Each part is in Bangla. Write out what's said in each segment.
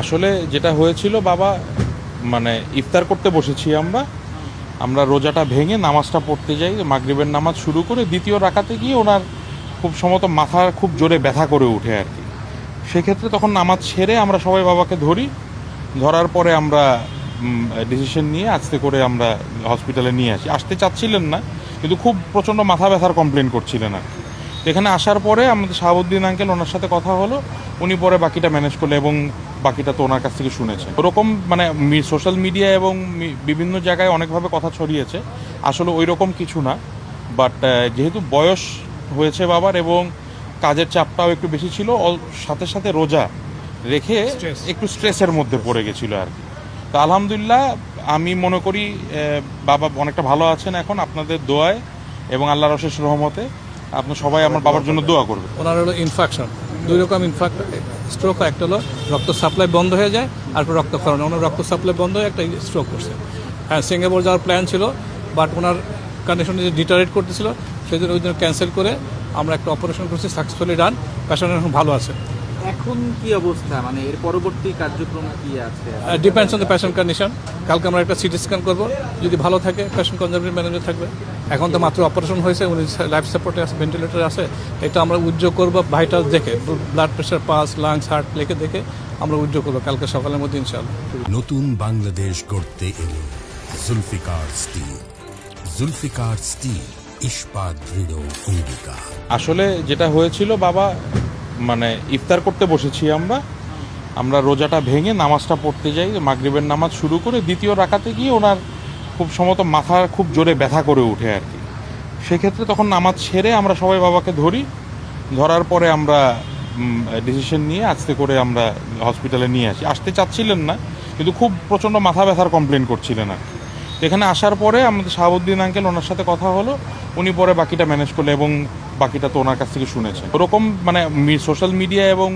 আসলে যেটা হয়েছিল বাবা, মানে ইফতার করতে বসেছি আমরা রোজাটা ভেঙে নামাজটা পড়তে যাই। মাগরিবের নামাজ শুরু করে দ্বিতীয় রাকাতে গিয়ে ওনার খুব সম্ভবত মাথা খুব জোরে ব্যথা করে ওঠে আর কি। সেক্ষেত্রে তখন নামাজ ছেড়ে আমরা সবাই বাবাকে ধরার পরে আমরা ডিসিশন নিয়ে আস্তে করে আমরা হসপিটালে নিয়ে আসি। আসতে চাচ্ছিলেন না, কিন্তু খুব প্রচণ্ড মাথা ব্যথার কমপ্লেন করছিলেন আর কি। তো এখানে আসার পরে আমাদের শাহাবুদ্দিন আঙ্কেল, ওনার সাথে কথা হলো, উনি পরে বাকিটা ম্যানেজ করলে এবং বাকিটা তো ওনার কাছ থেকে শুনেছে। ওরকম মানে সোশ্যাল মিডিয়া এবং বিভিন্ন জায়গায় অনেকভাবে কথা ছড়িয়েছে, আসলে ওই রকম কিছু না। বাট যেহেতু বয়স হয়েছে বাবার এবং কাজের চাপটাও একটু বেশি ছিল, সাথে সাথে রোজা রেখে একটু স্ট্রেসের মধ্যে পড়ে গেছিলো আর কি। তো আলহামদুলিল্লাহ আমি মনে করি বাবা অনেকটা ভালো আছেন এখন, আপনাদের দোয়ায় এবং আল্লাহর অশেষ রহমতে। আপনি সবাই আমার বাবার জন্য দোয়া করবেন। ওনার হলো ইনফেকশন, দুই রকম স্ট্রোক। একটা হলো রক্ত সাপ্লাই বন্ধ হয়ে যায়, আর একটা রক্তক্ষরণ। ওনার রক্ত সাপ্লাই বন্ধ হয়ে একটা স্ট্রোক করছে। হ্যাঁ, সিঙ্গাপুর যাওয়ার প্ল্যান ছিল, বাট ওনার কন্ডিশন যে ডিটারেট করতেছিল, সেই জন্য ওই জন্য ক্যান্সেল করে আমরা একটা অপারেশন করছি, সাকসেসফুলি ডান। পেশেন্ট এখন ভালো আছে। এখন কি অবস্থা, মানে এর পরবর্তী কার্যক্রম কি আছে? Depends on the patient condition. কালকে আমরা একটা সিটি স্ক্যান করবো, যদি ভালো থাকে পেশেন্ট কনজারভেটিভ ম্যানেজার থাকবে। এখন তো মাত্র অপারেশন হয়েছে, উনি লাইফ সাপোর্টে আছে, ভেন্টিলেটর আছে। এটা আমরা উজ্জ্ব করবো ভাইটাল দেখে, blood pressure, pulse, lungs, heart দেখে আমরা উজ্জ্ব করবো কালকে সকালের মধ্যে ইনশাআল্লাহ। নতুন বাংলাদেশ গড়তে এলো জুলফিকার স্টিল। জুলফিকার স্টিল, ইস্পাত দৃঢ় অঙ্গীকার। আসলে যেটা হয়েছিল বাবা, মানে ইফতার করতে বসেছি আমরা রোজাটা ভেঙে নামাজটা পড়তে যাই। মাগরিবের নামাজ শুরু করে দ্বিতীয় রাকাতে গিয়ে ওনার খুব সম্ভবত মাথা খুব জোরে ব্যথা করে ওঠে আর কি। সেক্ষেত্রে তখন নামাজ ছেড়ে আমরা সবাই বাবাকে ধরার পরে আমরা ডিসিশন নিয়ে আস্তে করে আমরা হসপিটালে নিয়ে আসি। আসতে চাচ্ছিলেন না, কিন্তু খুব প্রচণ্ড মাথা ব্যথার কমপ্লেন করছিলেন আর কি। তো এখানে আসার পরে আমাদের শাহাবুদ্দিন আঙ্কেল, ওনার সাথে কথা হলো, উনি পরে বাকিটা ম্যানেজ করলে এবং বাকিটা তো ওনার কাছ থেকে শুনেছে। ওরকম মানে সোশ্যাল মিডিয়া এবং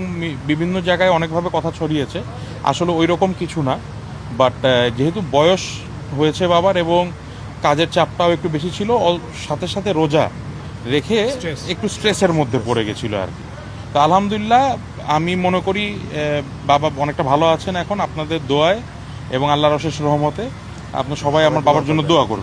বিভিন্ন জায়গায় অনেকভাবে কথা ছড়িয়েছে, আসলে ওই রকম কিছু না। বাট যেহেতু বয়স হয়েছে বাবার এবং কাজের চাপটাও একটু বেশি ছিল, সাথে সাথে রোজা রেখে একটু স্ট্রেসের মধ্যে পড়ে গেছিলো আর কি। তো আলহামদুলিল্লাহ আমি মনে করি বাবা অনেকটা ভালো আছেন এখন, আপনাদের দোয়ায় এবং আল্লাহর অশেষ রহমতে। আপনি সবাই আমার বাবার জন্য দোয়া করবেন।